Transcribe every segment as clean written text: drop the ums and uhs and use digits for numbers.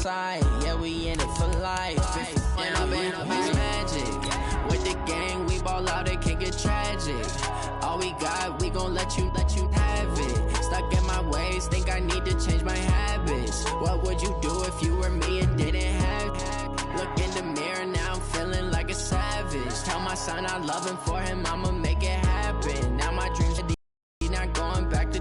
side. Yeah, we in it for life. And I've been magic. With the gang, we ball out, it can get tragic. All we got, we gon' let you have it. Stuck in my ways, think I need to change my habits. What would you do if you were me and didn't have it? Look in the mirror, now I'm feeling like a savage. Tell my son I love him, for him I'ma make it happen. Now my dreams are not going back to.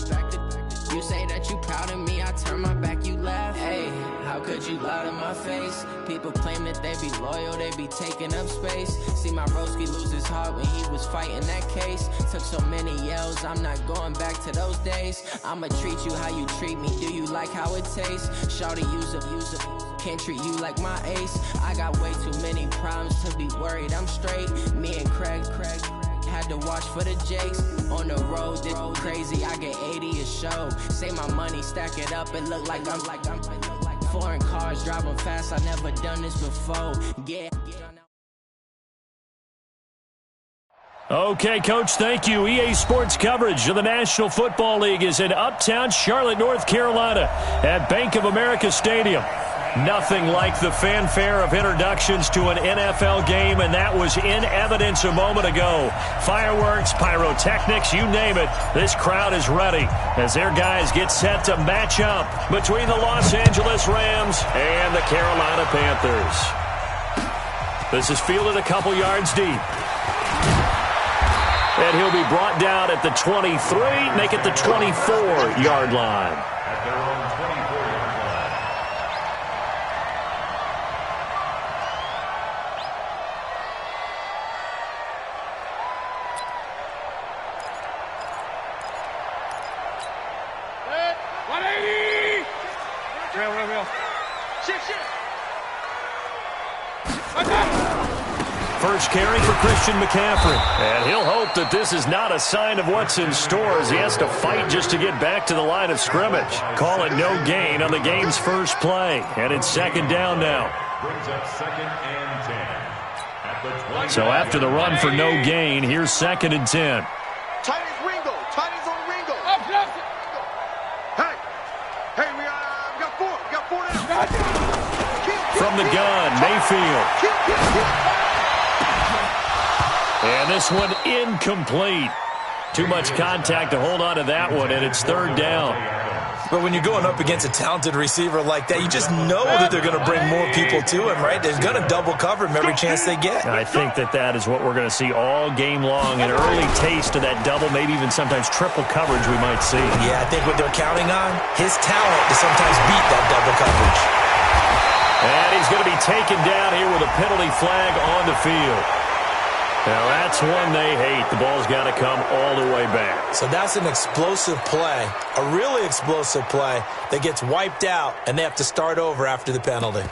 You say that you proud of me, I turn my back, you laugh. Hey, how could you lie to my face? People claim that they be loyal, they be taking up space. See my broski lose his heart when he was fighting that case. Took so many yells, I'm not going back to those days. I'ma treat you how you treat me, do you like how it tastes? Shawty, use up, can't treat you like my ace. I got way too many problems to be worried, I'm straight. Me and Craig had to watch for the Jakes. On the road, this crazy, I get 80 a show. Say my money, stack it up, it look like I'm foreign cars, driving fast, I never done this before. Yeah. Okay, Coach, thank you. EA Sports coverage of the National Football League is in uptown Charlotte, North Carolina at Bank of America Stadium. Nothing like the fanfare of introductions to an NFL game, and that was in evidence a moment ago. Fireworks, pyrotechnics, you name it. This crowd is ready as their guys get set to match up between the Los Angeles Rams and the Carolina Panthers. This is fielded a couple yards deep. And he'll be brought down at the 23, make it the 24-yard line. At their own 24-yard line. First carry for Christian McCaffrey. And he'll hope that this is not a sign of what's in store as he has to fight just to get back to the line of scrimmage. Call it no gain on the game's first play. And it's second down now. Brings up 2nd and 10. At the 20. So after the run for no gain, here's 2nd and 10. Tiny's Ringo. Tiny's on Ringo. Hey, we got four. We got four now. From the gun, Mayfield. And this one incomplete. Too much contact to hold on to that one, and it's third down. But when you're going up against a talented receiver like that, you just know that they're going to bring more people to him, right? They're going to double cover him every chance they get. I think that is what we're going to see all game long, an early taste of that double, maybe even sometimes triple coverage we might see. Yeah, I think what they're counting on, his talent to sometimes beat that double coverage. And he's going to be taken down here with a penalty flag on the field. Now, that's one they hate. The ball's got to come all the way back. So that's an explosive play, a really explosive play that gets wiped out, and they have to start over after the penalty.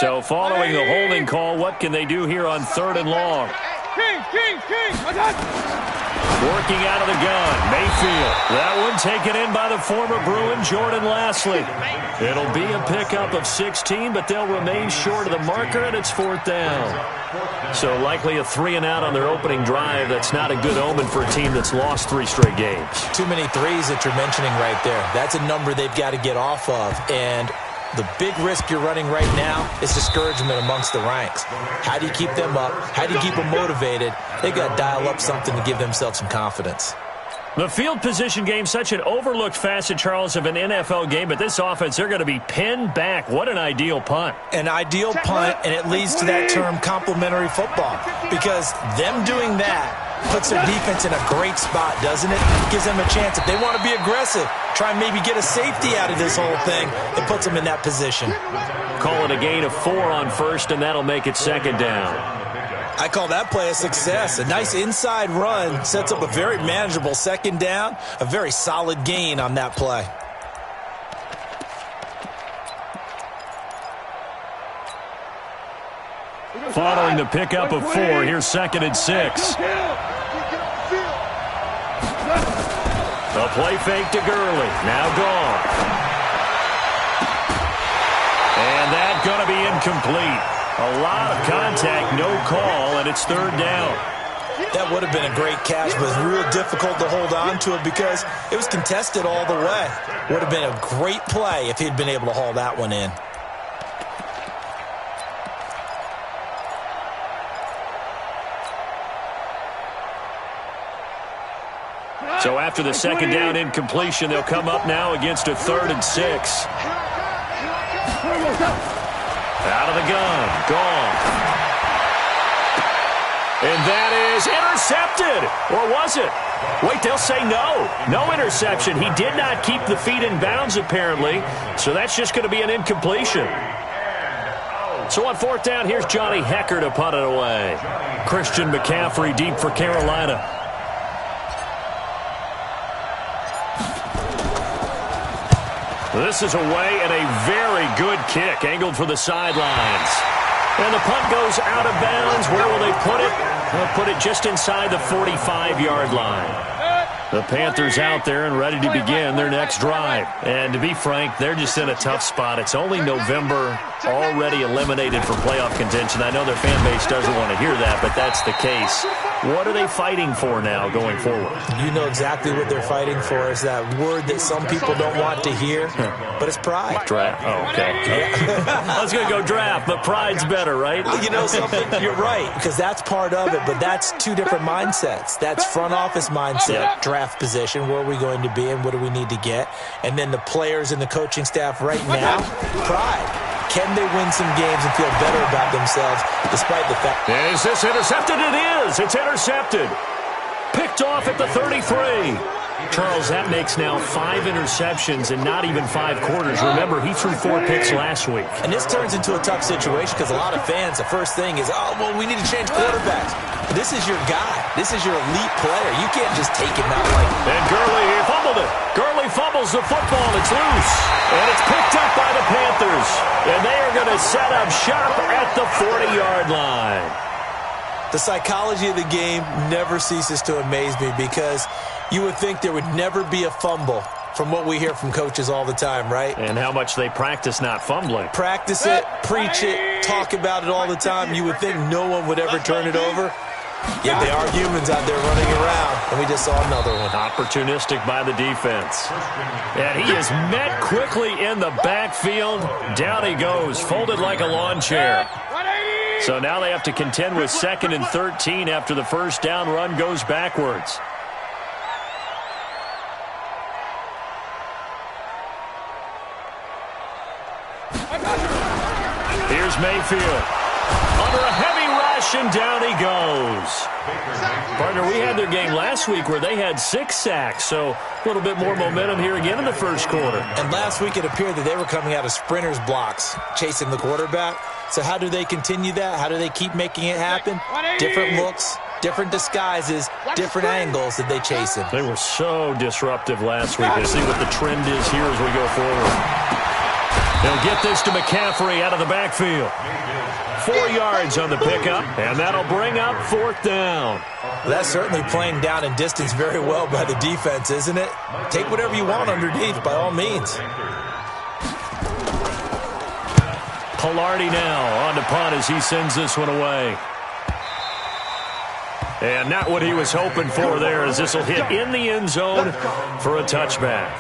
So following the holding call, what can they do here on 3rd and long? Working out of the gun, Mayfield. That one taken in by the former Bruin, Jordan Lastly. It'll be a pickup of 16, but they'll remain short of the marker, and it's 4th down. So likely a 3-and-out on their opening drive. That's not a good omen for a team that's lost 3 straight games. Too many threes that you're mentioning right there. That's a number they've got to get off of, and the big risk you're running right now is discouragement amongst the ranks. How do you keep them up? How do you keep them motivated? They've got to dial up something to give themselves some confidence. The field position game, such an overlooked facet, Charles, of an NFL game, but this offense, they're going to be pinned back. What an ideal punt. An ideal punt, and it leads to that term complementary football, because them doing that puts their defense in a great spot, doesn't it? Gives them a chance. If they want to be aggressive, try and maybe get a safety out of this whole thing, it puts them in that position. Call it a gain of 4 on first, and that'll make it 2nd down. I call that play a success. A nice inside run sets up a very manageable 2nd down, a very solid gain on that play. Following the pickup of 4, here's 2nd and 6. A play fake to Gurley. Now gone. And that's going to be incomplete. A lot of contact, no call, and it's 3rd down. That would have been a great catch, but it's real difficult to hold on to it because it was contested all the way. Would have been a great play if he'd been able to haul that one in. So after the second down incompletion, they'll come up now against a 3rd and 6. Out of the gun. Gone. And that is intercepted. Or was it? Wait, they'll say no. No interception. He did not keep the feet in bounds, apparently. So that's just going to be an incompletion. So on 4th down, here's Johnny Hecker to punt it away. Christian McCaffrey deep for Carolina. This is away and a very good kick, angled for the sidelines. And the punt goes out of bounds. Where will they put it? They'll put it just inside the 45-yard line. The Panthers out there and ready to begin their next drive. And to be frank, they're just in a tough spot. It's only November, already eliminated for playoff contention. I know their fan base doesn't want to hear that, but that's the case. What are they fighting for now going forward? You know exactly what they're fighting for. Is that word that some people don't want to hear, but it's pride. Draft. Oh, okay. I was going to go draft, but pride's better, right? You know something? You're right, because that's part of it, but that's two different mindsets. That's front office mindset, draft position, where are we going to be and what do we need to get? And then the players and the coaching staff right now, pride. Can they win some games and feel better about themselves despite the fact... Is this intercepted? It is. It's intercepted. Picked off at the 33. Charles, that makes now 5 interceptions in not even 5 quarters. Remember, he threw 4 picks last week. And this turns into a tough situation because a lot of fans, the first thing is, oh, well, we need to change quarterbacks. But this is your guy. This is your elite player. You can't just take him out like... And Gurley fumbled it. Gurley fumbles the football. It's loose. And it's picked up by the Panthers. And they are going to set up shop at the 40-yard line. The psychology of the game never ceases to amaze me because you would think there would never be a fumble from what we hear from coaches all the time, right? And how much they practice not fumbling. Practice it, preach it, talk about it all the time. You would think no one would ever turn it over. Yet they are humans out there running around, and we just saw another one. Opportunistic by the defense. And he is met quickly in the backfield. Down he goes, folded like a lawn chair. So now they have to contend with 2nd and 13 after the first down run goes backwards. Here's Mayfield. Under a heavy rush, and down he goes. Partner, we had their game last week where they had 6 sacks, so a little bit more momentum here again in the first quarter. And last week it appeared that they were coming out of sprinters blocks, chasing the quarterback. So how do they continue that? How do they keep making it happen? Different looks, different disguises, different angles that they chase him. They were so disruptive last week. Let's see what the trend is here as we go forward. They'll get this to McCaffrey out of the backfield. 4 yards on the pickup, and that'll bring up 4th down. Well, that's certainly playing down and distance very well by the defense, isn't it? Take whatever you want underneath, by all means. Pilardi now on to punt as he sends this one away. And not what he was hoping for there, as this will hit in the end zone for a touchback.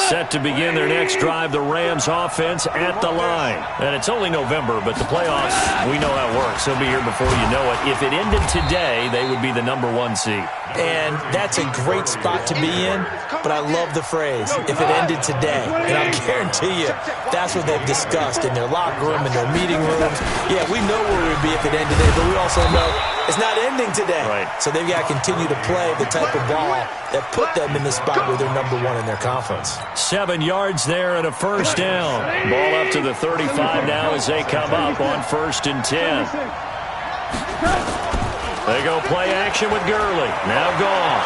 Set to begin their next drive, the Rams offense at the line. And it's only November, but the playoffs, we know how it works. They'll be here before you know it. If it ended today, they would be the #1 seed. And that's a great spot to be in, but I love the phrase, if it ended today. And I'll guarantee you, that's what they've discussed in their locker room, in their meeting rooms. Yeah, we know where we'd be if it ended today, but we also know it's not ending today. Right. So they've got to continue to play the type of ball that put them in the spot where they're #1 in their conference. 7 yards there and a first down. Ball up to the 35 now as they come up on 1st and 10. They go play action with Gurley. Now Goff.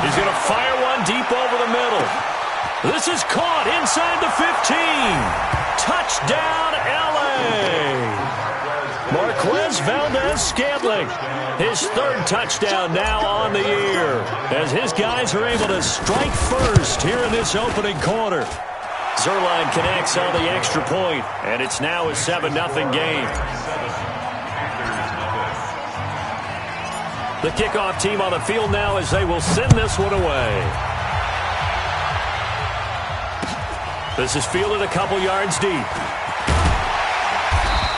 He's going to fire one deep over the middle. This is caught inside the 15. Touchdown, L.A. Marquez Valdez-Scantling, his third touchdown now on the year, as his guys are able to strike first here in this opening quarter. Zerline connects on the extra point, and it's now a 7-0 game. The kickoff team on the field now as they will send this one away. This is fielded a couple yards deep.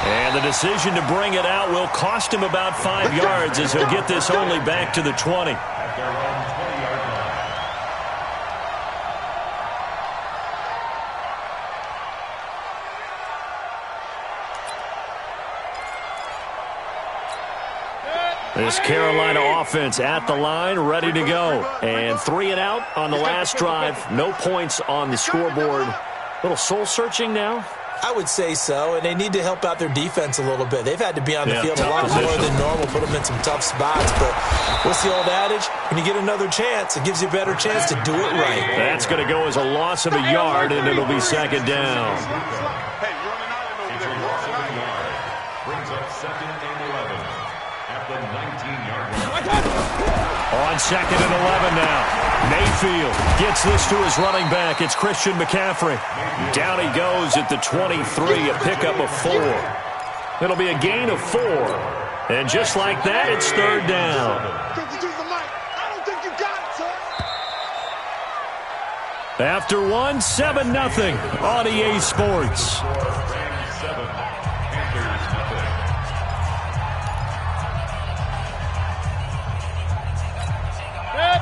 And the decision to bring it out will cost him about 5 yards as he'll get this only back to the 20. This Carolina offense at the line, ready to go. And 3 and out on the last drive. No points on the scoreboard. A little soul-searching now? I would say so, and they need to help out their defense a little bit. They've had to be on the field a lot more than normal, put them in some tough spots. But what's the old adage? When you get another chance, it gives you a better chance to do it right. That's going to go as a loss of a yard, and it'll be second down. Brings up 2nd and 11 at the 19-yard line. On 2nd and 11 now. Mayfield gets this to his running back. It's Christian McCaffrey. Down he goes at the 23, a pickup of 4. It'll be a gain of 4. And just like that, it's third down. After one, 7-0 on EA Sports.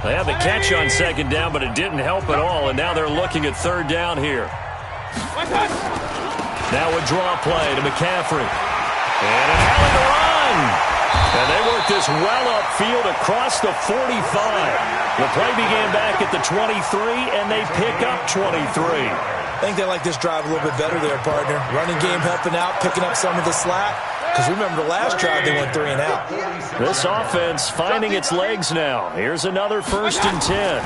They had the catch on second down, but it didn't help at all, and now they're looking at third down here. Now a draw play to McCaffrey. And an alley to run. And they work this well upfield across the 45. The play began back at the 23, and they pick up 23. I think they like this drive a little bit better there, partner. Running game helping out, picking up some of the slack. Because remember the last drive, they went 3 and out. This offense finding its legs now. Here's another 1st and 10.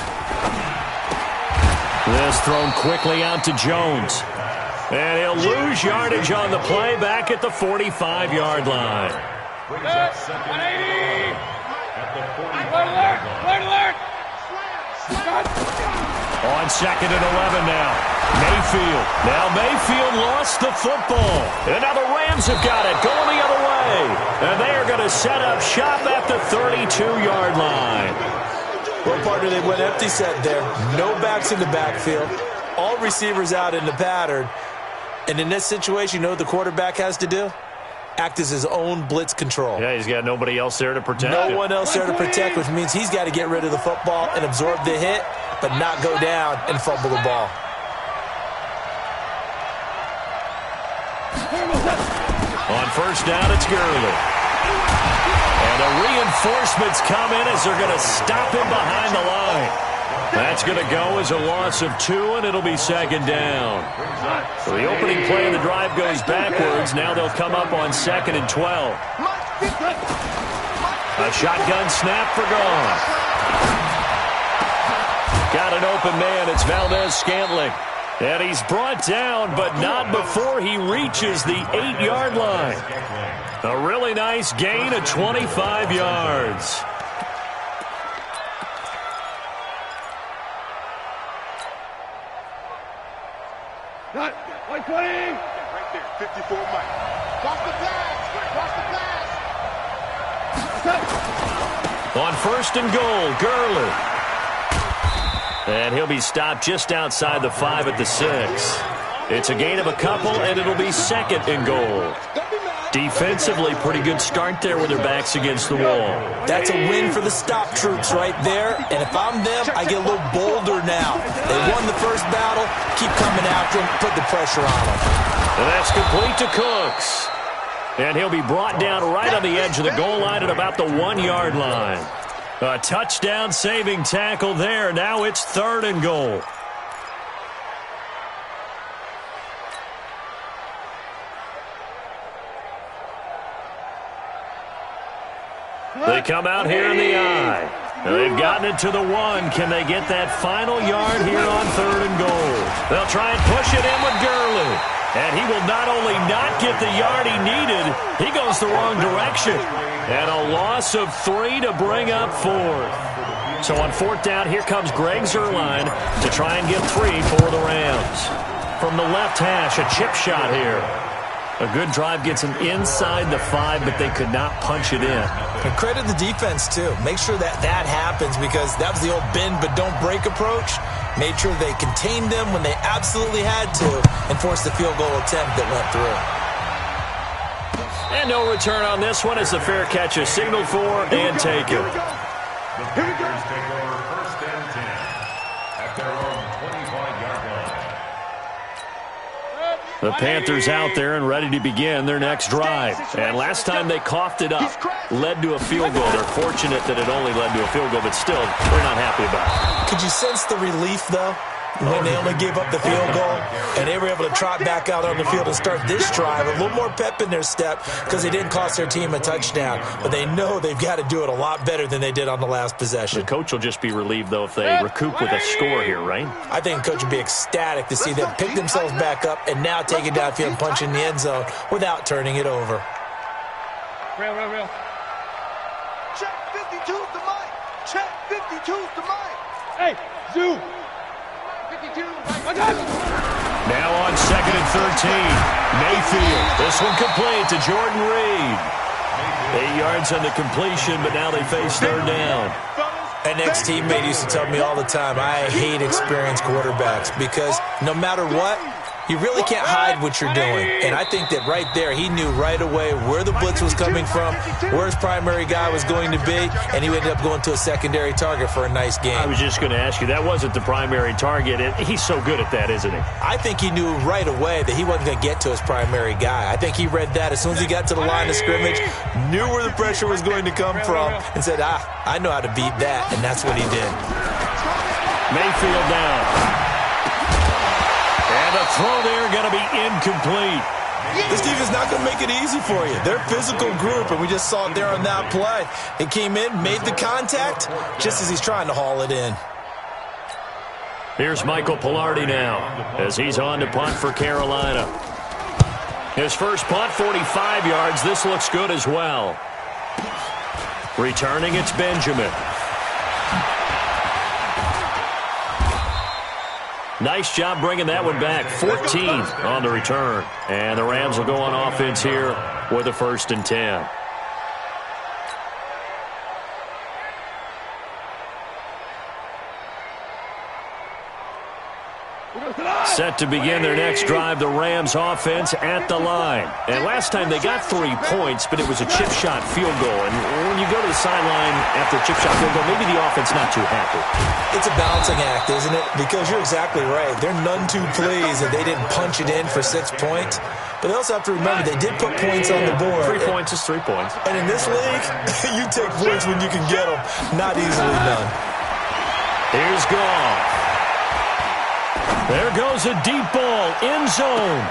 This thrown quickly out to Jones. And he'll lose yardage on the play back at the 45-yard line. Brings up 2nd and 11 at the 45-yard line. On 2nd and 11 now. Mayfield. Now Mayfield lost the football. And now the Rams have got it. Going the other way. And they are going to set up shop at the 32-yard line. Well, partner, they went empty set there. No backs in the backfield. All receivers out in the pattern. And in this situation, you know what the quarterback has to do? Act as his own blitz control. Yeah, he's got nobody else there to protect him. No one else there to protect, which means he's got to get rid of the football and absorb the hit, but not go down and fumble the ball. On first down, it's Gurley. And the reinforcements come in as they're going to stop him behind the line. That's going to go as a loss of 2, and it'll be second down. So the opening play of the drive goes backwards. Now they'll come up on 2nd and 12. A shotgun snap for Gone. Got an open man. It's Valdez-Scantling. And he's brought down, but not before he reaches the 8-yard line. A really nice gain of 25 yards. Right there, 54 Mike. Cross the pass. On 1st and goal, Gurley. And he'll be stopped just outside the 5 at the 6. It's a gain of a couple, and it'll be 2nd and goal. Defensively, pretty good start there with their backs against the wall. That's a win for the stop troops right there. And if I'm them, I get a little bolder now. They won the first battle. Keep coming after them. Put the pressure on them. And that's complete to Cooks. And he'll be brought down right on the edge of the goal line at about the 1-yard line. A touchdown-saving tackle there. Now it's 3rd and goal. They come out here in the eye. They've gotten it to the 1. Can they get that final yard here on 3rd and goal? They'll try and push it in with Gurley. And he will not only not get the yard he needed, he goes the wrong direction. And a loss of 3 to bring up 4th. So on 4th down, here comes Greg Zuerlein to try and get 3 for the Rams. From the left hash, a chip shot here. A good drive gets him inside the 5, but they could not punch it in. And credit the defense, too. Make sure that happens, because that was the old bend but don't break approach. Made sure they contained them when they absolutely had to and forced the field goal attempt that went through. And no return on this one as the fair catch is signaled for and taken. The Panthers take over 1st and 10 at their own 25-yard line. The Panthers out there and ready to begin their next drive. And last time they coughed it up, led to a field goal. They're fortunate that it only led to a field goal, but still, they're not happy about it. Could you sense the relief, though, when they only gave up the field goal and they were able to trot back out on the field and start this drive? A little more pep in their step because they didn't cost their team a touchdown, but they know they've got to do it a lot better than they did on the last possession. The coach will just be relieved, though, if they recoup with a score here, right? I think the coach would be ecstatic to see them pick themselves back up and now take it downfield and punch in the end zone without turning it over. Real. Check 52's the mic. Check 52's the mic. Hey, Zoo. 52. Now on 2nd and 13. Mayfield. This one complete to Jordan Reed. 8 yards on the completion, but now they face 3rd down. An ex-teammate used to tell me all the time, I hate experienced quarterbacks because no matter what, you really can't hide what you're doing. And I think that right there, he knew right away where the blitz was coming from, where his primary guy was going to be, and he ended up going to a secondary target for a nice game. I was just going to ask you, that wasn't the primary target. He's so good at that, isn't he? I think he knew right away that he wasn't going to get to his primary guy. I think he read that as soon as he got to the line of scrimmage, knew where the pressure was going to come from, and said, I know how to beat that, and that's what he did. Mayfield down. And the throw there going to be incomplete. This defense is not going to make it easy for you. They're a physical group, and we just saw it there on that play. He came in, made the contact, just as he's trying to haul it in. Here's Michael Pilardi now, as he's on to punt for Carolina. His first punt, 45 yards. This looks good as well. Returning, it's Benjamin. Nice job bringing that one back. 14 on the return. And the Rams will go on offense here with a 1st and 10. Set to begin their next drive, the Rams offense at the line. And last time they got 3 points, but it was a chip shot field goal. And when you go to the sideline after a chip shot field goal, maybe the offense not too happy. It's a balancing act, isn't it? Because you're exactly right. They're none too pleased that they didn't punch it in for 6 points. But they also have to remember they did put points on the board. 3 points is 3 points. And in this league, you take points when you can get them. Not easily done. Here's Goff. There goes a deep ball, end zone.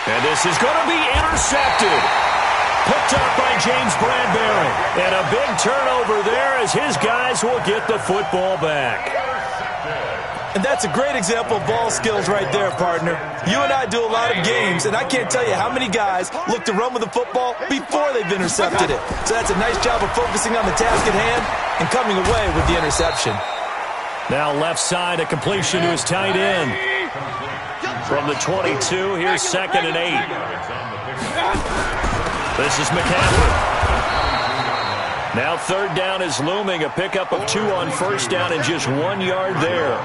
And this is going to be intercepted. Picked up by James Bradbury. And a big turnover there as his guys will get the football back. And that's a great example of ball skills right there, partner. You and I do a lot of games, and I can't tell you how many guys look to run with the football before they've intercepted it. So that's a nice job of focusing on the task at hand and coming away with the interception. Now left side, a completion to his tight end. From the 22, here's 2nd and 8. This is McCaffrey. Now 3rd down is looming. A pickup of 2 on 1st down and just 1 yard there.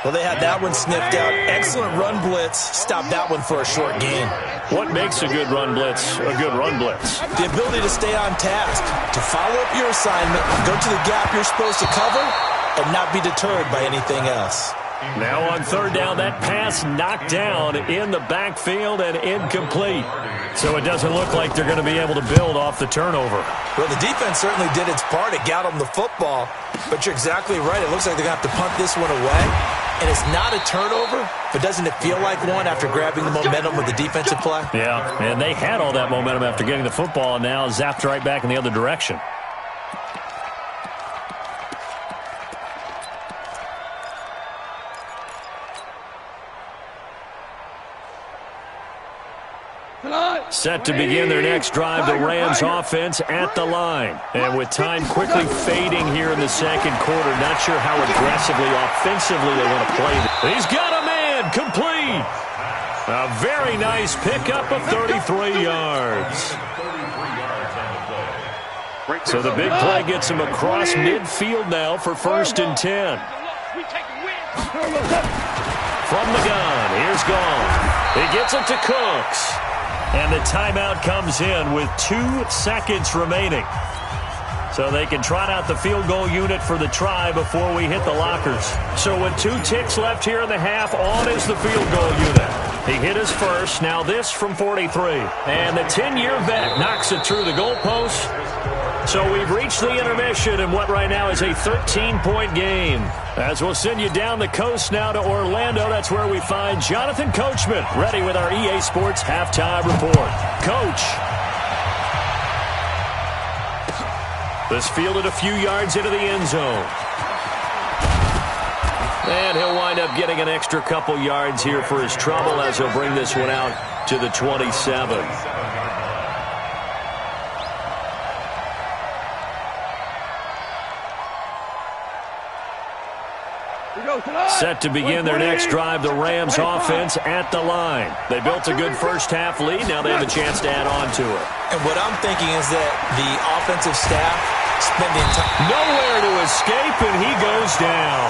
Well, they had that one sniffed out. Excellent run blitz. Stopped that one for a short gain. What makes a good run blitz a good run blitz? The ability to stay on task, to follow up your assignment, go to the gap you're supposed to cover, and not be deterred by anything else. Now on 3rd down, that pass knocked down in the backfield and incomplete. So it doesn't look like they're going to be able to build off the turnover. Well, the defense certainly did its part. It got them the football. But you're exactly right. It looks like they're going to have to punt this one away. And it's not a turnover, but doesn't it feel like one after grabbing the momentum of the defensive play? Yeah, and they had all that momentum after getting the football and now zapped right back in the other direction. Set to begin their next drive, the Rams offense at the line. And with time quickly fading here in the second quarter, not sure how aggressively, offensively they want to play this. He's got a man, complete. A very nice pickup of 33 yards. So the big play gets him across midfield now for 1st and 10. From the gun, here's Gone. He gets it to Cooks. And the timeout comes in with 2 seconds remaining. So they can trot out the field goal unit for the try before we hit the lockers. So with 2 ticks left here in the half, on is the field goal unit. He hit his first, now this from 43. And the 10-year vet knocks it through the goalpost. So we've reached the intermission in what right now is a 13-point game. As we'll send you down the coast now to Orlando, that's where we find Jonathan Coachman, ready with our EA Sports halftime report. Coach. This fielded a few yards into the end zone. And he'll wind up getting an extra couple yards here for his trouble as he'll bring this one out to the 27. Set to begin their next drive, the Rams offense at the line. They built a good first half lead. Now they have a chance to add on to it. And what I'm thinking is that the offensive staff spending time. Nowhere to escape, and he goes down.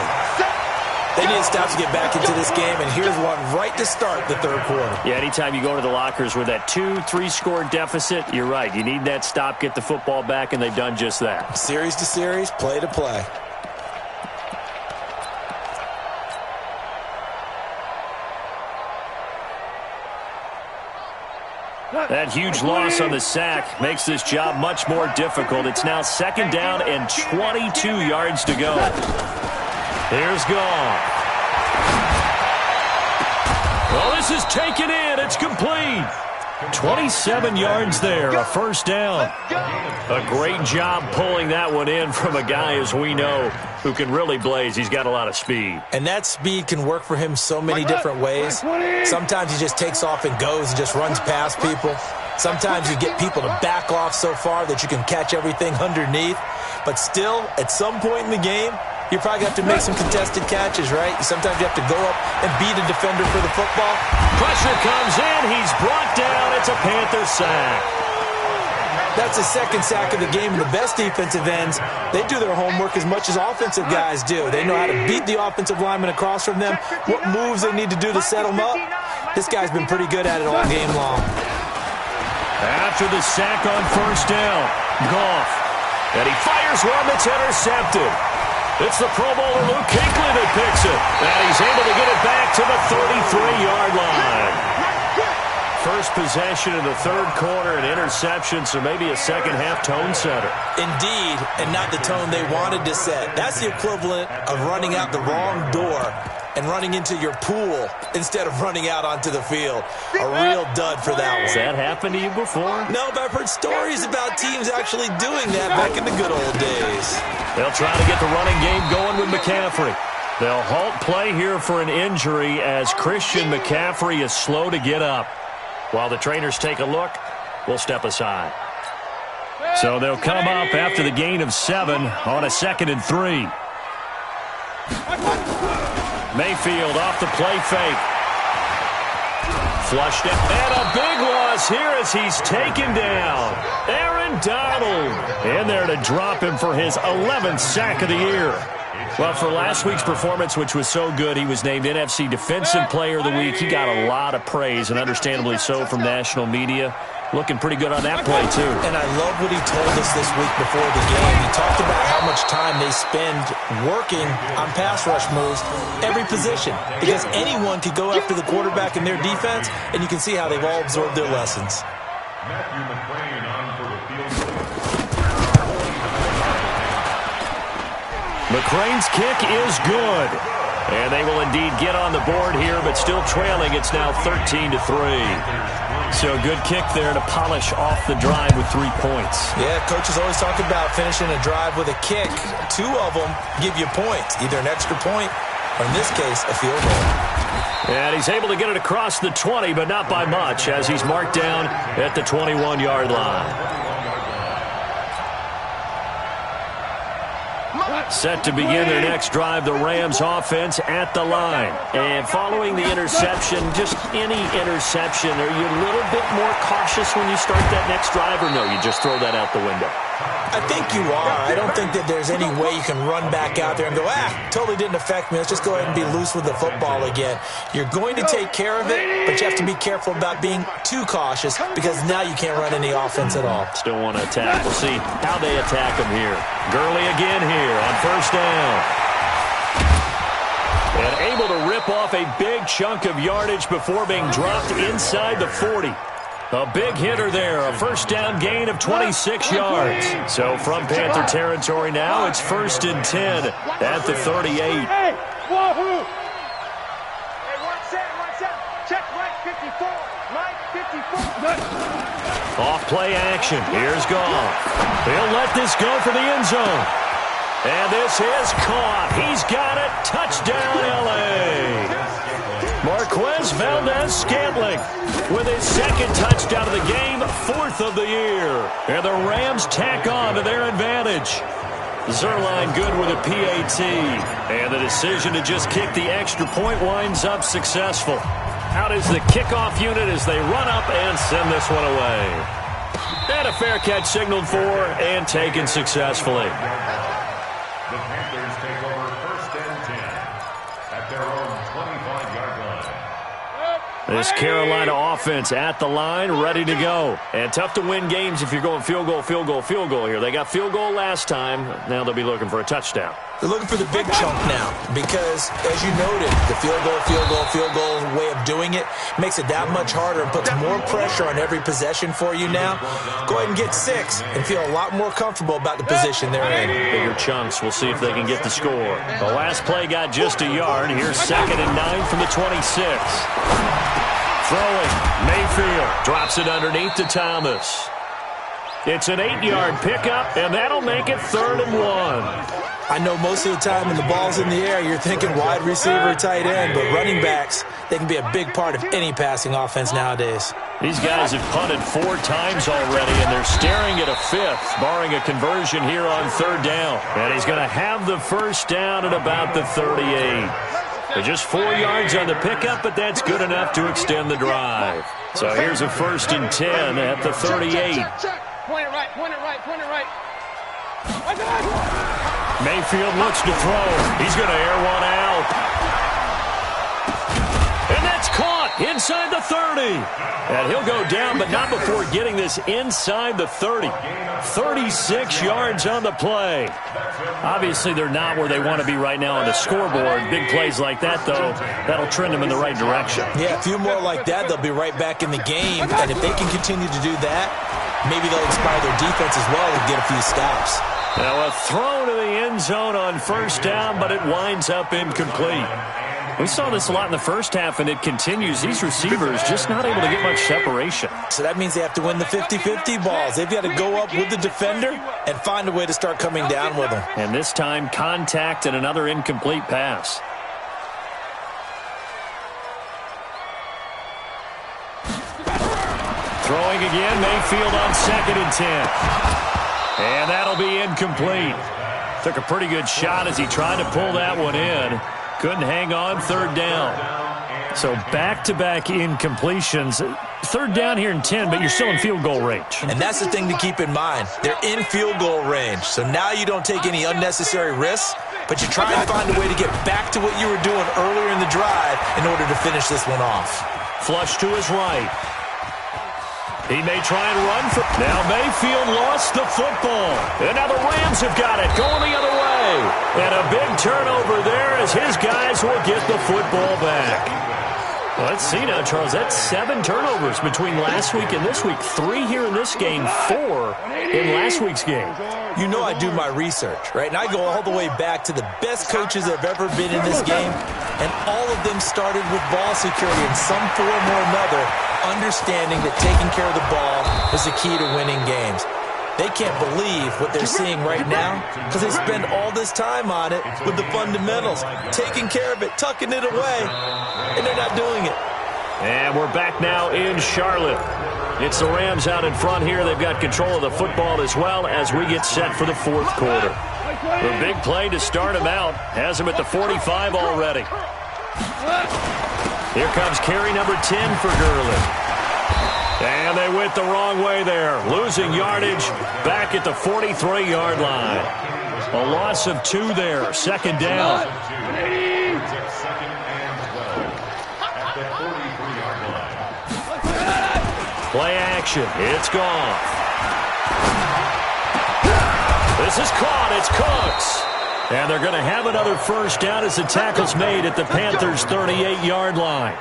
They need to stop to get back into this game, and here's one right to start the third quarter. Yeah, anytime you go to the lockers with that 2-3 score deficit, you're right. You need that stop, get the football back, and they've done just that. Series to series, play to play. That huge loss on the sack makes this job much more difficult. It's now 2nd down and 22 yards to go. Here's Gone. Well, this is taken in. It's complete. 27 yards there, a 1st down. A great job pulling that one in from a guy, as we know, who can really blaze. He's got a lot of speed. And that speed can work for him so many different ways. Sometimes he just takes off and goes and just runs past people. Sometimes you get people to back off so far that you can catch everything underneath. But still, at some point in the game, you probably have to make some contested catches, right? Sometimes you have to go up and beat a defender for the football. Pressure comes in. He's brought down. It's a Panther sack. That's the 2nd sack of the game. And the best defensive ends, they do their homework as much as offensive guys do. They know how to beat the offensive lineman across from them, what moves they need to do to set them up. This guy's been pretty good at it all game long. After the sack on 1st down, Goff. And he fires one that's intercepted. It's the Pro Bowler Luke Kuechly that picks it. And he's able to get it back to the 33-yard line. First possession in the 3rd quarter, an interception, so maybe a second-half tone setter. Indeed, and not the tone they wanted to set. That's the equivalent of running out the wrong door and running into your pool instead of running out onto the field. A real dud for that one. Has that happened to you before? No, but I've heard stories about teams actually doing that back in the good old days. They'll try to get the running game going with McCaffrey. They'll halt play here for an injury as Christian McCaffrey is slow to get up. While the trainers take a look, we'll step aside. So they'll come up after the gain of 7 on a 2nd and 3. Mayfield off the play fake. Flushed it. And a big loss here as he's taken down. Aaron Donald in there to drop him for his 11th sack of the year. Well, for last week's performance, which was so good, he was named NFC Defensive Player of the Week. He got a lot of praise, and understandably so, from national media. Looking pretty good on that play, too. And I love what he told us this week before the game. He talked about how much time they spend working on pass rush moves, every position. Because anyone could go after the quarterback in their defense, and you can see how they've all absorbed their lessons. Matthew McCrane on for the field goal. McCrane's kick is good. And they will indeed get on the board here, but still trailing. It's now 13-3. So a good kick there to polish off the drive with 3 points. Yeah, coaches always talk about finishing a drive with a kick. 2 of them give you points, either an extra point or in this case, a field goal. And he's able to get it across the 20, but not by much, as he's marked down at the 21-yard line. Set to begin their next drive, the Rams offense at the line. And following the interception, just any interception, are you a little bit more cautious when you start that next drive, or no, you just throw that out the window? I think you are. I don't think that there's any way you can run back out there and go, totally didn't affect me. Let's just go ahead and be loose with the football again. You're going to take care of it, but you have to be careful about being too cautious because now you can't run any offense at all. Still want to attack. We'll see how they attack them here. Gurley again here on first down. And able to rip off a big chunk of yardage before being dropped inside the 40. A big hitter there, a first down gain of 26 yards. So from Panther territory now, it's 1st and 10 at the 38. Hey, wahoo! Hey, one set. Check right 54. Right 54. Off play action. Here's Goff. He'll let this go for the end zone. And this is caught. He's got it. Touchdown, L.A. Marquez Valdez-Scantling with his second touchdown of the game, 4th of the year. And the Rams tack on to their advantage. Zerline good with a PAT. And the decision to just kick the extra point winds up successful. Out is the kickoff unit as they run up and send this one away. And a fair catch signaled for and taken successfully. The Panthers take over 1st and 10 at their own 25-yard line. This Carolina offense at the line, ready to go. And tough to win games if you're going field goal here. They got field goal last time. Now they'll be looking for a touchdown. They're looking for the big chunk now because, as you noted, the field goal way of doing it makes it that much harder and puts more pressure on every possession for you now. Go ahead and get 6 and feel a lot more comfortable about the position they're in. Bigger chunks. We'll see if they can get the score. The last play got just a yard. Here's 2nd and 9 from the 26. Throwing. Mayfield drops it underneath to Thomas. It's an 8-yard pickup, and that'll make it 3rd and 1. I know most of the time when the ball's in the air, you're thinking wide receiver, tight end, but running backs, they can be a big part of any passing offense nowadays. These guys have punted 4 times already, and they're staring at a 5th, barring a conversion here on 3rd down. And he's going to have the first down at about the 38. They're just 4 yards on the pickup, but that's good enough to extend the drive. So here's a 1st and 10 at the 38. Point it right. Mayfield looks to throw. He's going to air one out. And that's caught inside the 30. And he'll go down, but not before getting this inside the 30. 36 yards on the play. Obviously, they're not where they want to be right now on the scoreboard. Big plays like that, though, that'll trend them in the right direction. Yeah, a few more like that, they'll be right back in the game. And if they can continue to do that, maybe they'll inspire their defense as well and get a few stops. Now a throw to the end zone on 1st down, but it winds up incomplete. We saw this a lot in the first half, and it continues. These receivers just not able to get much separation. So that means they have to win the 50-50 balls. They've got to go up with the defender and find a way to start coming down with them. And this time, contact and another incomplete pass. Throwing again, Mayfield on 2nd and 10. And that'll be incomplete. Took a pretty good shot as he tried to pull that one in. Couldn't hang on, 3rd down. So back-to-back incompletions. 3rd down here in 10, but you're still in field goal range. And that's the thing to keep in mind. They're in field goal range. So now you don't take any unnecessary risks, but you try and find a way to get back to what you were doing earlier in the drive in order to finish this one off. Flush to his right. He may try and run for... Now Mayfield lost the football. And now the Rams have got it, going the other way. And a big turnover there as his guys will get the football back. Well, let's see now, Charles. That's 7 turnovers between last week and this week. 3 here in this game, 4 in last week's game. You know I do my research, right? And I go all the way back to the best coaches that have ever been in this game. And all of them started with ball security in some form or another, understanding that taking care of the ball is the key to winning games. They can't believe what they're seeing right now because they spend all this time on it with the fundamentals, taking care of it, tucking it away, and they're not doing it. And we're back now in Charlotte. It's the Rams out in front here. They've got control of the football as well as we get set for the fourth quarter. The big play to start him out has him at the 45 already. Here comes carry number 10 for Gurley. And they went the wrong way there, losing yardage back at the 43-yard line. A loss of 2 there, second down. Play action, it's gone. This is caught, it's Cooks. And they're going to have another first down as the tackle's made at the Panthers' 38-yard line.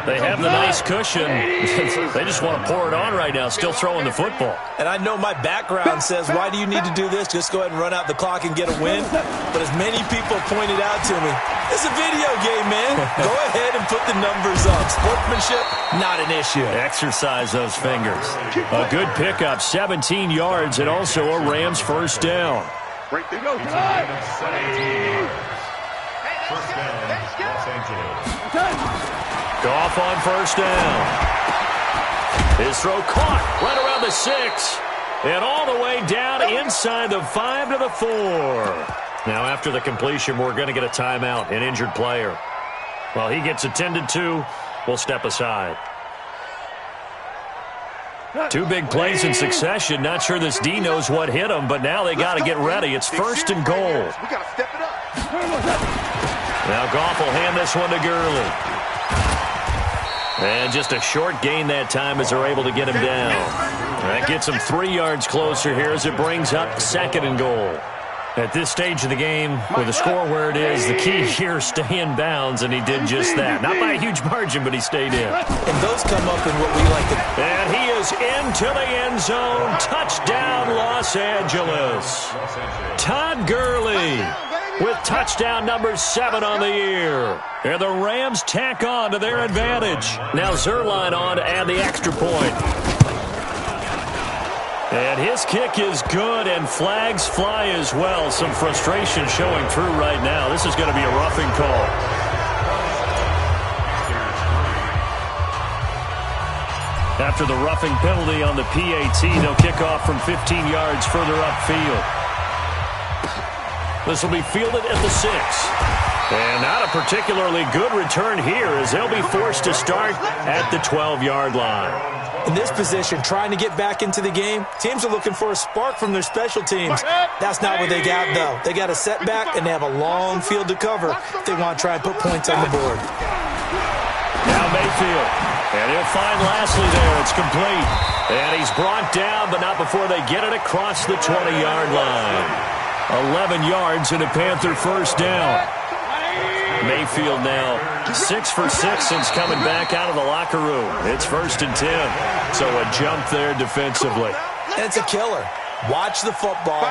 They have the nice cushion. They just want to pour it on right now, still throwing the football. And I know my background says, why do you need to do this? Just go ahead and run out the clock and get a win. But as many people pointed out to me, it's a video game, man. Go ahead and put the numbers up. Sportsmanship, not an issue. Exercise those fingers. A good pickup, 17 yards, and also a Rams first down. Break the go. 17 yards. First down, Los Angeles. Goff on first down. His throw caught right around the 6. And all the way down inside the 5 to the 4. Now after the completion, we're going to get a timeout, an injured player. While he gets attended to, we'll step aside. 2 big plays in succession. Not sure this D knows what hit him, but now they got to get ready. It's first and goal. We got to step it up. Now Goff will hand this one to Gurley. And just a short gain that time as they're able to get him down. That gets him 3 yards closer here as it brings up second and goal. At this stage of the game, with the score where it is, the key here, stay in bounds, and he did just that. Not by a huge margin, but he stayed in. And those come up in what we like to... And he is into the end zone. Touchdown, Los Angeles. Todd Gurley with touchdown number 7 on the year. And the Rams tack on to their advantage. Now Zerline on to add the extra point. And his kick is good, and flags fly as well. Some frustration showing through right now. This is going to be a roughing call. After the roughing penalty on the PAT, they'll kick off from 15 yards further upfield. This will be fielded at the 6. And not a particularly good return here as they'll be forced to start at the 12-yard line. In this position, trying to get back into the game, teams are looking for a spark from their special teams. That's not what they got, though. They got a setback, and they have a long field to cover if they want to try and put points on the board. Now Mayfield. And he'll find Lashley there. It's complete. And he's brought down, but not before they get it across the 20-yard line. 11 yards and a Panther first down. Mayfield now 6 for 6 since coming back out of the locker room. It's first and 10. So a jump there defensively. And it's a killer. Watch the football.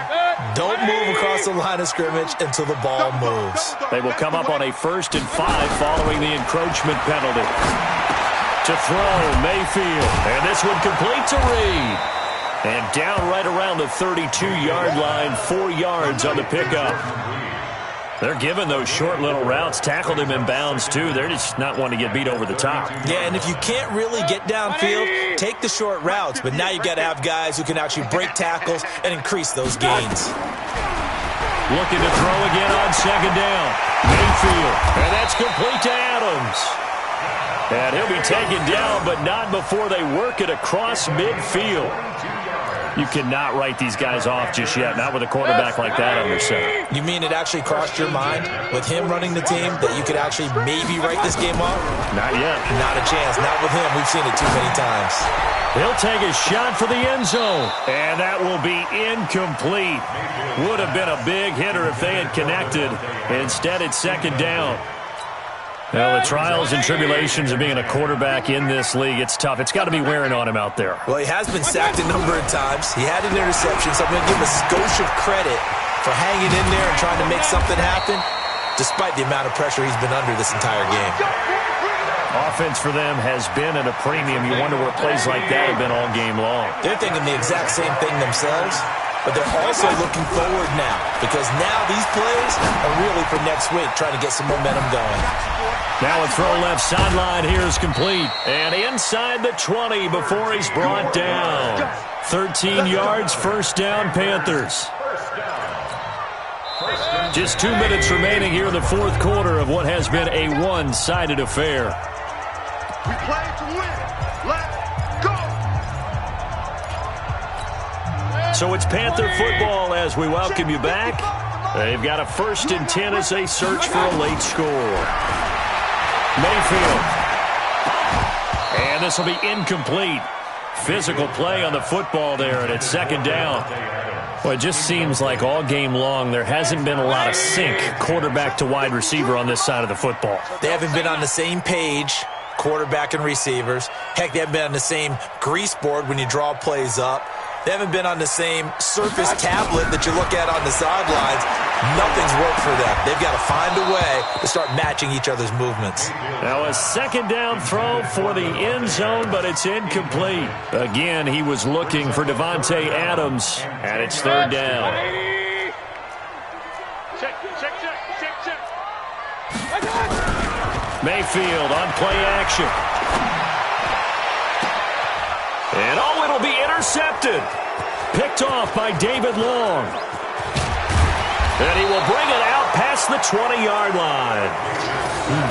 Don't move across the line of scrimmage until the ball moves. They will come up on a first and 5 following the encroachment penalty. To throw, Mayfield. And this one complete to Reed. And down right around the 32-yard line, 4 yards on the pickup. They're giving those short little routes, tackled him in bounds, too. They're just not wanting to get beat over the top. Yeah, and if you can't really get downfield, take the short routes. But now you've got to have guys who can actually break tackles and increase those gains. Looking to throw again on second down. Mayfield, and that's complete to Adams. And he'll be taken down, but not before they work it across midfield. You cannot write these guys off just yet, not with a quarterback like that under center. You mean it actually crossed your mind with him running the team that you could actually maybe write this game off? Not yet. Not a chance. Not with him. We've seen it too many times. He'll take a shot for the end zone, and that will be incomplete. Would have been a big hitter if they had connected. Instead, it's second down. Well, the trials and tribulations of being a quarterback in this league, it's tough. It's got to be wearing on him out there. Well, he has been sacked a number of times. He had an interception, so I'm going to give him a skosh of credit for hanging in there and trying to make something happen, despite the amount of pressure he's been under this entire game. Offense for them has been at a premium. You wonder where plays like that have been all game long. They're thinking the exact same thing themselves, but they're also looking forward now because now these plays are really for next week, trying to get some momentum going. Now a throw left sideline here is complete. And inside the 20 before he's brought down. 13 yards, first down, Panthers. Just 2 minutes remaining here in the fourth quarter of what has been a one-sided affair. We play to win. Let's go. So it's Panther football as we welcome you back. They've got a 1st and 10 as they search for a late score. Mayfield. And this will be incomplete. Physical play on the football there, and it's 2nd down. Well, it just seems like all game long there hasn't been a lot of sync quarterback to wide receiver on this side of the football. They haven't been on the same page, quarterback and receivers. Heck, they haven't been on the same grease board when you draw plays up. They haven't been on the same Surface tablet that you look at on the sidelines. Nothing's worked for them. They've got to find a way to start matching each other's movements. Now a 2nd down throw for the end zone, but it's incomplete. Again, he was looking for Devontae Adams, and it's 3rd down. Mayfield on play action. And oh, it'll be intercepted. Picked off by David Long. And he will bring it out past the 20-yard line.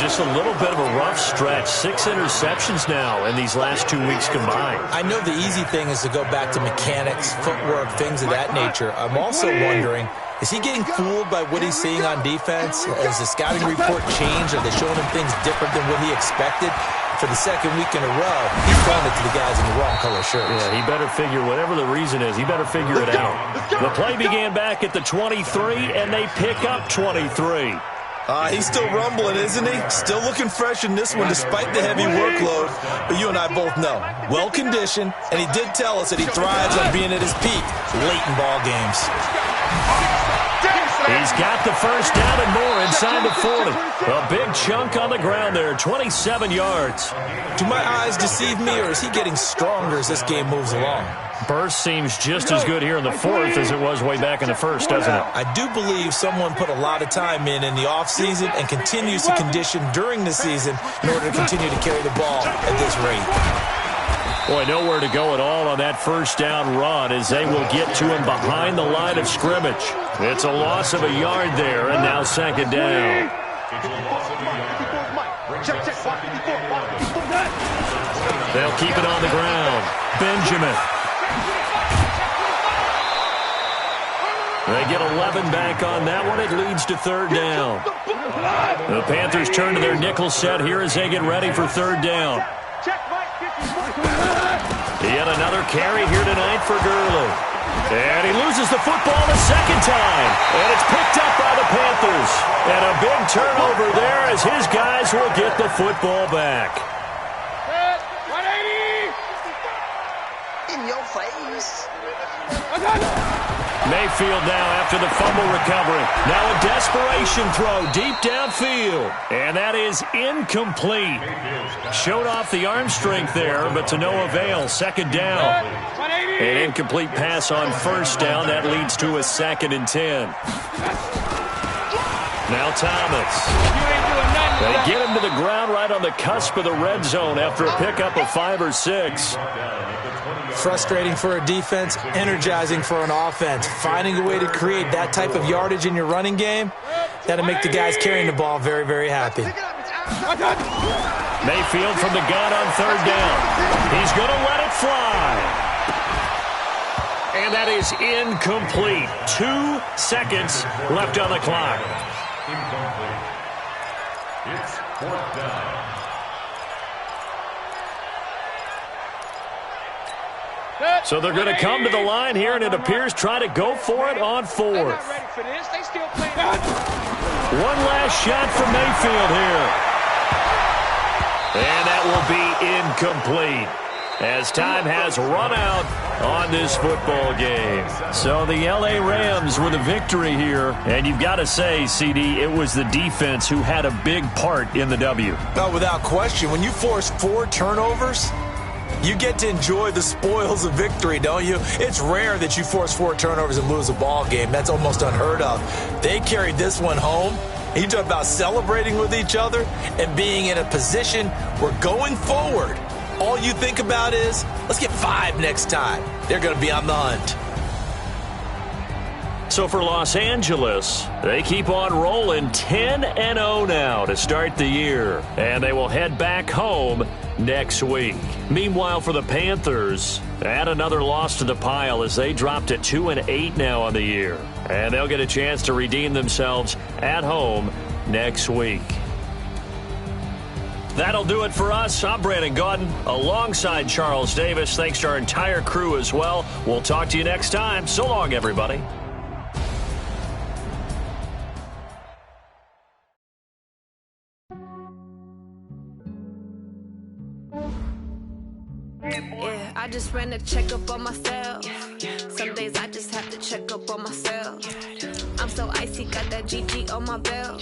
Just a little bit of a rough stretch. 6 interceptions now in these last 2 weeks combined. I know the easy thing is to go back to mechanics, footwork, things of that nature. I'm also wondering, is he getting fooled by what he's seeing on defense? Has the scouting report changed? Are they showing him things different than what he expected? For the 2nd week in a row, he's throwing it to the guys in the wrong color shirts. Yeah, he better figure, whatever the reason is, he better figure it out. The play began back at the 23, and they pick up 23. He's still rumbling, isn't he? Still looking fresh in this one despite the heavy workload. But you and I both know, well-conditioned, and he did tell us that he thrives on being at his peak late in ball games. He's got the first down and more inside the 40. A big chunk on the ground there, 27 yards. Do my eyes deceive me, or is he getting stronger as this game moves along? Burst seems just as good here in the 4th as it was way back in the 1st, doesn't it? I do believe someone put a lot of time in the offseason and continues to condition during the season in order to continue to carry the ball at this rate. Boy, nowhere to go at all on that first down run as they will get to him behind the line of scrimmage. It's a loss of a yard there, and now 2nd down. They'll keep it on the ground. Benjamin. They get 11 back on that one. It leads to 3rd down. The Panthers turn to their nickel set here as they get ready for 3rd down. Yet another carry here tonight for Gurley. And he loses the football the 2nd time. And it's picked up by the Panthers. And a big turnover there as his guys will get the football back. 180! In your face. Mayfield now after the fumble recovery. Now a desperation throw deep downfield. And that is incomplete. Showed off the arm strength there, but to no avail. 2nd down. An incomplete pass on 1st down. That leads to a 2nd and 10. Now Thomas. They get him to the ground right on the cusp of the red zone after a pickup of 5 or 6. Frustrating for a defense, energizing for an offense. Finding a way to create that type of yardage in your running game, that'll make the guys carrying the ball very, very happy. Mayfield from the gun on 3rd down. He's going to let it fly. And that is incomplete. 2 seconds left on the clock. Incomplete. It's 4th down. So they're going to come to the line here, and it appears try to go for it on 4th. One last shot from Mayfield here. And that will be incomplete. as time has run out on this football game. So the L.A. Rams with a victory here. And you've got to say, CD, it was the defense who had a big part in the W. No, without question. When you force 4 turnovers, you get to enjoy the spoils of victory, don't you? It's rare that you force 4 turnovers and lose a ball game. That's almost unheard of. They carried this one home. You talk about celebrating with each other and being in a position where going forward, all you think about is, let's get 5 next time. They're going to be on the hunt. So for Los Angeles, they keep on rolling 10-0 now to start the year. And they will head back home next week. Meanwhile, for the Panthers, add another loss to the pile as they drop to 2-8 now on the year. And they'll get a chance to redeem themselves at home next week. That'll do it for us. I'm Brandon Gaudin alongside Charles Davis. Thanks to our entire crew as well. We'll talk to you next time. So long, everybody. Yeah, I just ran a checkup on myself. Some days I just have to check up on myself. I'm so icy, got that GG on my belt.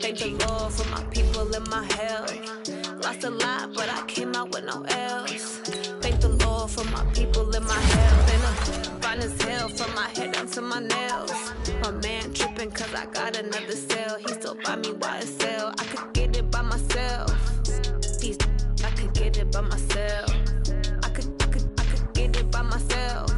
Thank the Lord for my people and my health. Lost a lot, but I came out with no L's. Thank the Lord for my people and my health. And I'm fine as hell from my head down to my nails. My man tripping cause I got another cell. He still buy me YSL. I could get it by myself. These I could get it by myself. I could get it by myself.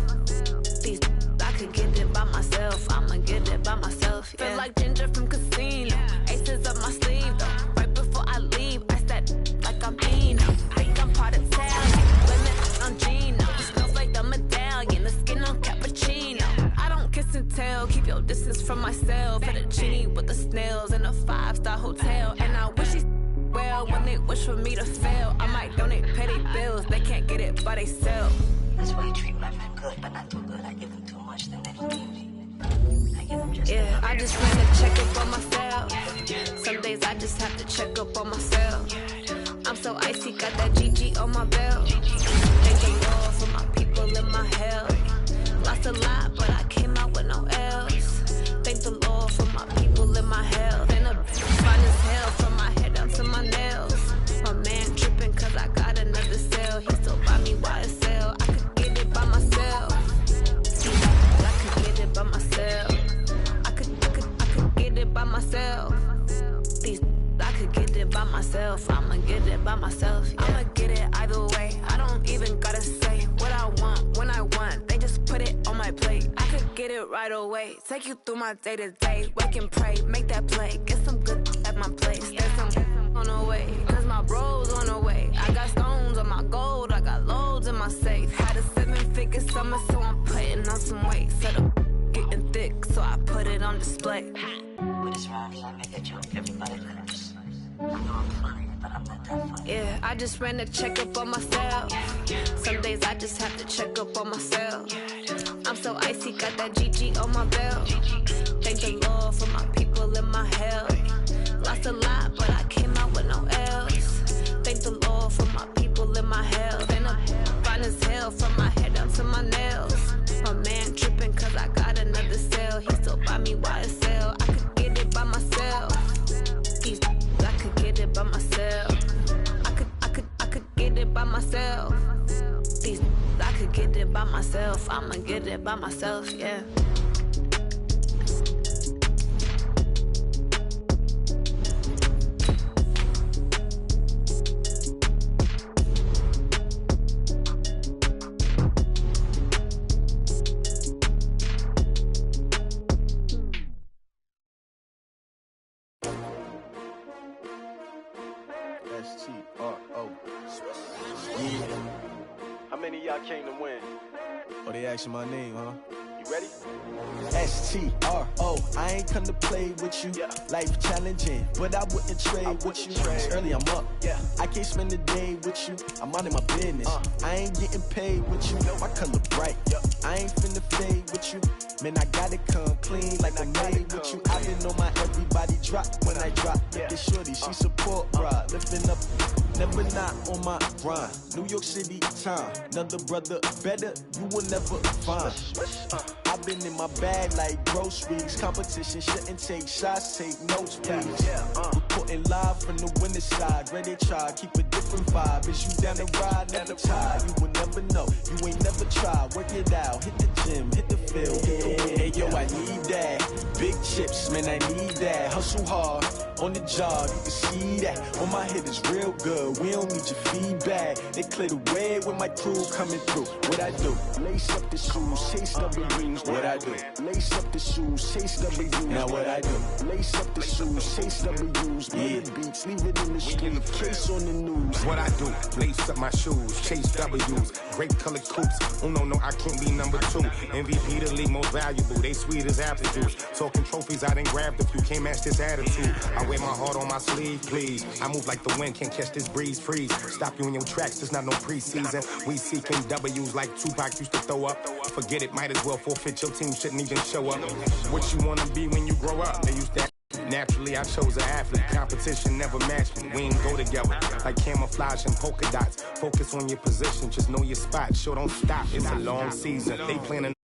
These I could get it by myself. I'ma get it by myself. Yeah. Feel like Ginger from Casino. Aces up my sleeve though. Right before I leave, I said like I'm Dino. Think I'm part of town. Women on Gino. Smells like the medallion. The skin on cappuccino. I don't kiss and tell. Keep your distance from myself. Fettuccine with the snails in a 5-star hotel. And I wish he's well when they wish for me to fail. I might donate petty bills. They can't get it by themselves. That's why you treat my friend good, but not too good. I give them too much, then they don't give me. I give them just yeah, I just ran a checkup on myself. Some days I just have to check up on myself. I'm so icy, got that GG on my belt. Thank the Lord for my people and my health. Lost a lot, but I came out with no L's. Thank the Lord for my people and my health. And I'm fine as hell from my head down to my nails. My man tripping cause I got another cell. He still buy me YSL. I could get it by myself. I could get it by myself. I could get it by myself. These I could get it by myself. I'ma get it by myself. Yeah. I'ma get it either way. I don't even gotta say what I want when I want. They just put it on my plate. I could get it right away. Take you through my day to day. Wake and pray, make that play. Get some good at my place. There's some on the way, cause my bro's on the way. I got stones on my gold. I got loads in my safe. Had a 7-figure summer, so I'm putting on some weight. Set up getting thick, so I put it on display. with his rhymes. I make a joke, everybody laughs. I know I'm funny, but I'm not that funny. Yeah, I just ran a checkup on myself. Some days I just have to check up on myself. I'm so icy, got that GG on my belt. Thank the Lord for my people and my health. Lost a lot, but I came out with no L's. Thank the Lord for my people and my health. And I'm fine as hell from my head down to my nails. My man tripping cause I got another cell. He still buy me YSL. I could get it by myself. I could get it by myself. I could get it by myself. I could get it by myself. I'ma get it by myself, yeah. STLkid01's. Yeah. How many of y'all came to win? Oh, they asking my name, huh? You ready? STRO, I ain't come to play with you. Yeah. Life challenging, but I wouldn't trade with you. It's early, I'm up. Yeah. I can't spend the day with you. I'm minding my business. I ain't getting paid with you. My color bright. I ain't finna fade with you. Man, I gotta come clean like I'm made with you. I been on my everybody drop when I drop. Look at shorty, she support, bruh. Lifting up, never but not on my grind. New York City time, another brother better, you will never find. I've been in my bag like groceries. Competition shouldn't take shots, take notes, please. Reporting live from the winning side. Ready to try, keep a different vibe. Is you down the ride, never tired. You will never know, you ain't never tried. Work it out, hit the gym, hit the field, hit the win. Hey yo, I need that. Big chips, man, I need that. Hustle hard, on the job, you can see that. On my head is real good, we don't need your feedback. They clear the way with my crew coming through. What I do? Lace up the shoes, chase double rings. What I do? Lace up the shoes, chase W's. Now what I do? Lace up the shoes, chase W's. Million beats, leave it in the street, case on the news. What I do? Lace up my shoes, chase W's. Great colored coops. Oh no, I can't be number 2. MVP the league most valuable. They sweet as apple juice. Talking trophies, I done grabbed a few. Can't match this attitude. I wear my heart on my sleeve, please. I move like the wind, can't catch this breeze, freeze. Stop you in your tracks, there's not no preseason. We seeking W's like Tupac used to throw up. Forget it, might as well forfeit. Your team shouldn't even show up. What you wanna be when you grow up? They used that. Naturally, I chose an athlete. Competition never matched me. We ain't go together like camouflage and polka dots. Focus on your position, just know your spot. Sure, don't stop. It's a long season. They planning.